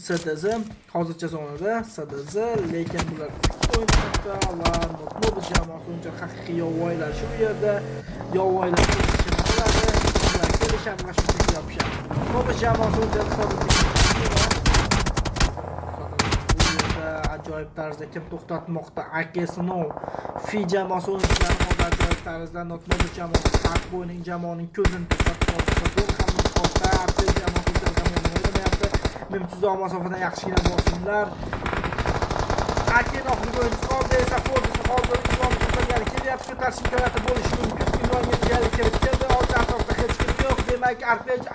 SDZ hozircha zonada SDZ, lekin bular o'ynamoqda va Notnobus jamoasi uchun haqiqiy yovvoyilar shu yerda. Yovvoyilar kelishadi va shunchaki yopishadi. Notnobus jamoasi uchun ajoyib tarzda kim to'xtatmoqda? Akesnov Fi jamoasi o'yinchilari ajoyib tarzda Notnobus jamoasi farq bo'yining jamoaning ko'zini to'xtatmoqda. Apple jamoasi o'ynamayapti. Mimtuzor masofadan yaxshigina bosimlar. Aken oxirgi o'yinchi qoldi esa Forbes hozir imkon qilgani kelyapti. Ko'tarish imkoniyati bo'lishi mumkin. Imkonga kirib keldi. Hozir atrofda hech kim yo'q. Demak,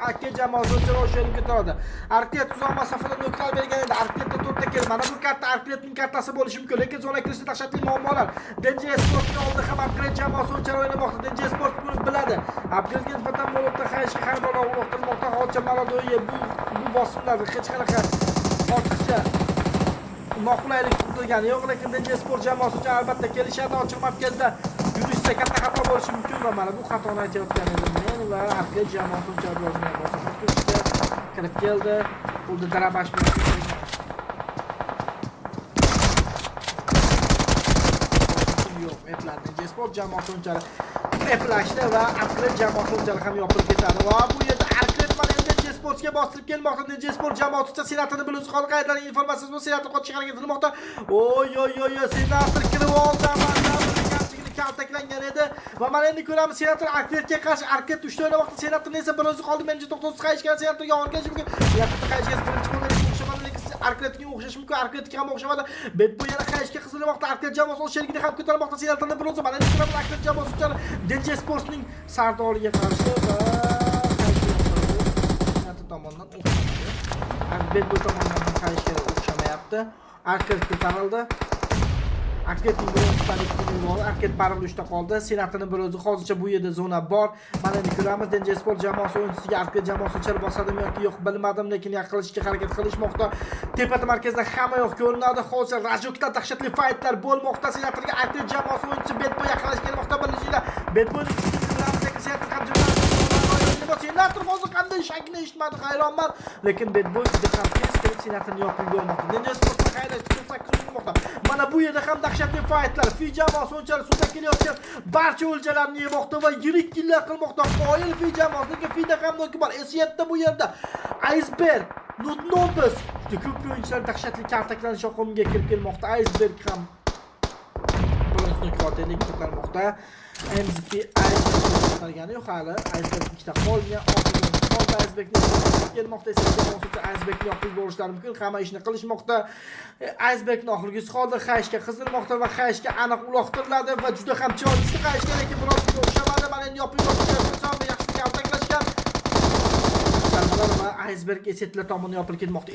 Arket jamoasi uchun o'shaning ko'tardi. Arket uzoq masofadan o'qlar bergan edi. Arketda to'rtta keldi. Mana bu karta Arketning kartasi bo'lishi mumkin, lekin zona kirishda dahshatli muammolar. DJ Sportning oldida ham Arket jamoasi uchun o'ynamoqda. DJ Sport buni biladi. Argetga nisbatan bo'libdi Xayshga xaridorlar uloqtirmoqda. Hozircha Maladoye bu bosimlarda hech qanaqa ortiqcha noqulaylik kuzatilgani yo'q, lekin DJ Sport jamoasi uchun albatta kelishadi. Ochiq markazda yurishsa katta xato bo'lishi mumkin va mana bu xatoni aytayotgan edim men va Arket jamoasi uchun yozgan bosim kirib keldi. Unda Darabash bilan yo'q, etladi. DJ Sport jamoasi uchun eplashdi va Arket jamoasi uchun ham yopilib ketadi. Va bu yerda Arket mana DJ Sportga bostirib kelmoqda. DJ Sport jamoasi uchun senatini bilib qoldi. Qayerdan informatsiyasi bor? Senatni qochishga harakat qilmoqda. Oy, senator kirib oldi. Kaltaklangan edi va mana endi ko'ramiz senator Arketga qarshi Arket 3 ta o'ynamoqda. Senatorning esa bir o'zi qoldi. Menimcha to'xtovsiz qayishgan senatorga o'rganish mumkin. Senator qayishgan birinchi bo'lgan o'xshamadi, lekin Arketga o'xshashi mumkin. Arketga ham o'xshamadi. Betbo yana qayishga qiziqmoqda. Arket jamoasi o'z sherigini ham ko'tarmoqda. Senatorning bir o'zi mana endi ko'ramiz Arket jamoasi uchun DJ Sportsning sardoriga qarshi va senator tomonidan o'xshamadi. Betbo tomonidan ham qayishga o'xshamayapti. Arket ko'tarildi. Arketning bir o'zi bor. Arket parilishda qoldi. Senatini bir o'zi hozircha bu yerda zona bor. Mana endi ko'ramiz. DJ Sport jamoasi o'yinchisiga Arket jamoasi ichari bosadimi yoki yo'q bilmadim, lekin yaqinlashishga harakat qilishmoqda. Tepada markazda hamma yo'q ko'rinadi. Hozir Rajokda dahshatli faytlar bo'lmoqda. Senatorga Arket jamoasi o'yinchisi Betbo yaqinlashib kelmoqda. Birinchilar Betboning senator ham senator hozir qanday shakli eshitmadi, hayronman. Lekin Betbo juda ham tez kelib senatorni yopib yubormoqda. DJ Sport qayda chiqmoqda. Mana bu yerda ham dahshatli faytlar. Fi jamoasi o'nchalik suvda kelayotgan barcha o'ljalarni yemoqda va yirik killar qilmoqda. Qoyil Fi jamoasiga Fida ham bor. Esiyatda bu yerda Iceberg, Notnobus, juda ko'p o'yinchilar dahshatli kaltaklanish oqimiga kirib kelmoqda. Iceberg ham birinchi kvartallik ko'tarmoqda. MVP Iceberg yo'q hali. Iceberg ikkita qolgan. Icebergni kelmoqda esa jamoasi uchun Icebergni yopib yuborishlari mumkin. Hamma ishni qilishmoqda. Icebergni oxirgisi qoldi. Xayshga qizdirmoqda va Xayshga aniq uloqtiriladi va juda ham chiroyli Xayshga, lekin biroz o'xshamadi. Mana endi yopib yuborishgan yaxshi kaltaklashgan. Va Iceberg Esetlar tomonidan yopilib ketmoqda.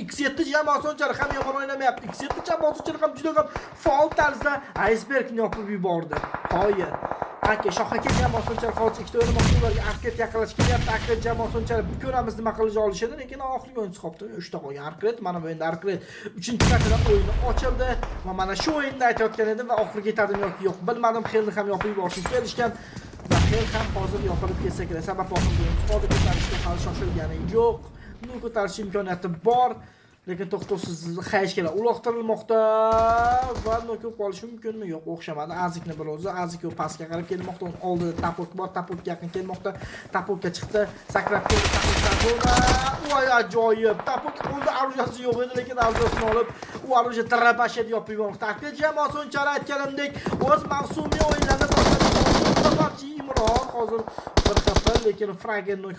X7 jamoasi unchalik ham yomon o'ynamayapti. X7 jamoasi uchun ham juda ham faol tarzda Icebergni yopib yubordi. Qoyil. Shohaka jamoasi unchalik hozir ikkita o'ynamoqda, ularga Arket yaqinlashib kelyapti. Arket jamoasi unchalik ko'ramiz nima qilish olishadi, lekin oxirgi o'yinchi qoldi. 3 ta qolgan Arket. Mana bu endi Arket 3-kartadan o'yini ochildi va mana shu o'yinda aytayotgan edim va oxiriga yetadimi yoki yo'q bilmadim. Xelni ham yopib yuborishni kelishgan va Xel ham hozir yopilib ketsa kerak. Sabab oxirgi o'yinchi qoldi, ko'tarishga hali shoshilgani yo'q. Buni ko'tarish imkoniyati bor. Lekin to'xtovsiz Xayshga uloqtirilmoqda va noko'p qolishi mumkinmi? Yo'q, o'xshamadi. Azikni bir o'zi, Azik yo'q pastga qarab kelmoqda. Oldida Tapok bor, Tapokga yaqin kelmoqda. Tapokga chiqdi, sakrab keldi, Tapokdan voy ajoyib. Tapok qo'lda arujasi yo'q edi, lekin arujasini olib, u aruja Darabash deb yopib yubormoqda. Arket jamoasi unchalik aytganimdek, o'z mavsumiy o'yinlarini boshladi. Imron hozir bir xafa, lekin Fragennoy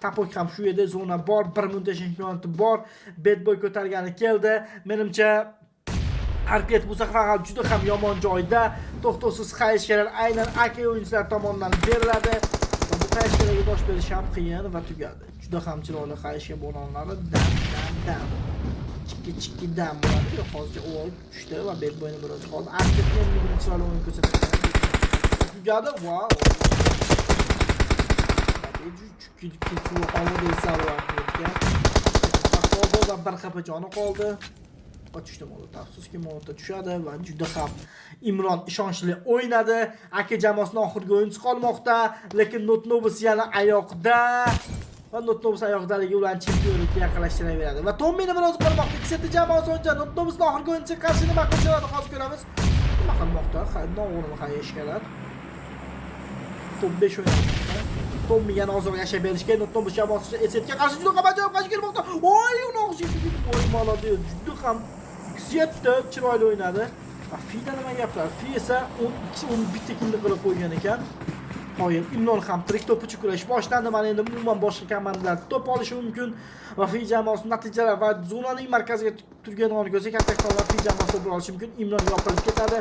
Tapok ham shu yerda zona bor, bir muntaj imkoniyati bor. Betboy ko'targani keldi. Menimcha Arket bu safar juda ham yomon joyda. To'xtovsiz qayishlar aynan AK o'yinchilar tomonidan beriladi. Va bu qayishlarga dosh berish ham qiyin va tugadi. Juda ham chiroyli qayishga bo'ronlari dam. Chikki dam bo'ladi. Hozircha o'l tushdi va Betboyni bir o'zi qoldi. Arketning birinchi chiroyli o'yin ko'rsatdi. Tugadi. Wow. Ketsuv qoldi esa Arketga. Qoldi va bir xafa joni qoldi. Qochishdi molda. Afsuski molda tushadi va juda ham Imron ishonchli o'ynadi. Aka jamoasining oxirgi o'yinchisi qolmoqda, lekin Notnobus yana oyoqda. va Notnobus oyoqdaligi ularni chempionlikka yaqinlashtiraveradi. Va Tommini biroz qolmoqda. Ikkita jamoasi o'yinchi Notnobusning oxirgi o'yinchi qarshi nima qilishadi hozir ko'ramiz. Nima qilmoqda? No'g'rimi qayishganlar. Top 5 o'ynayapti. Tommi yana ozroq yashab berishga Notnobus jamoasi Esetga qarshi juda ham ajoyib qarshi kelmoqda. Voy, uni og'ziga qo'y maladiyo. Juda ham Esetda chiroyli o'ynadi. Fida nima gaplar? Fi esa 11 kilni qilib qo'ygan ekan. Qoyil Imnon ham tirik to'pichi kurash boshlandi. Mana endi umuman boshqa komandalar to'p olishi mumkin va Fi jamoasi natijalar va zonaning markaziga turganini ko'rsak, katta Fi jamoasi bo'la olishi mumkin. Imnon yopilib ketadi.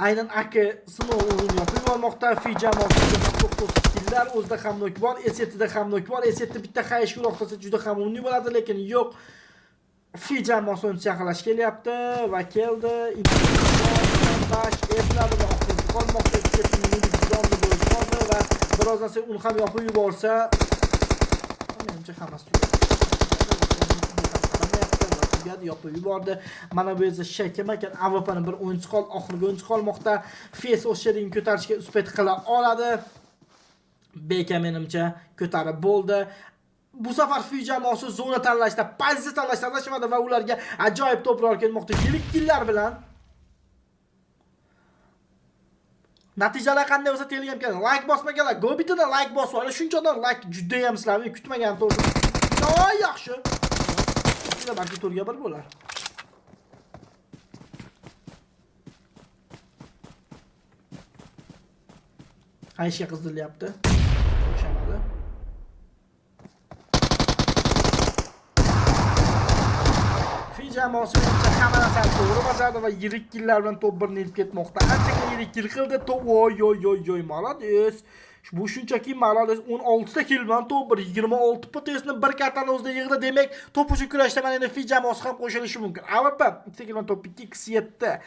Aynan Aka sinov o'rin yopib yubormoqda. Fi jamoasida 9 skilllar, o'zida ham nok bor, Esetida ham nok bor. Esetda bitta xayish uloqtasa juda ham unli bo'ladi, lekin yo'q. Fi jamoasi o'yinchi yaqinlash kelyapti va keldi. Bash epladi va oxirgi qolmoqda. Jonni bo'lib qoldi va birozdan so'ng uni ham yopib yuborsa, menimcha hammasi tugadi. Yopib yubordi. Mana bu esa Shakam ekan. AVP'ning bir o'yinchi qoldi, oxirgi o'yinchi qolmoqda. Fes o'shaning ko'tarishga uspet qila oladi. Beka menimcha ko'tarib bo'ldi. Bu safar Fi jamoasi zona tanlashda, pozitsiya tanlashda adashmadi va ularga ajoyib to'plar kelmoqda. Yirik killar bilan. Natijalar qanday bo'lsa Telegram kanal like bosmaganlar, go bitida like bosib oling. Shunchadan like juda ham sizlarni kutmagan to'g'ri. Voy, yaxshi. Sizlar balki turga bir bo'lar. Qayshga qizdilyapti. O'xshamadi. Fi jamoasi hamma narsani to'g'ri bajardi va yirik killar bilan top 1 elib ketmoqda. Ancha yirik kill qildi. Voy, malades. Bu shunchaki malades 16 ta kill bilan top 1 26 potesni bir kartani o'zida yig'di. Demak, top uchun kurashda mana endi Fi jamoasi ham qo'shilishi mumkin. AWP 2 kill bilan top 2 x 7.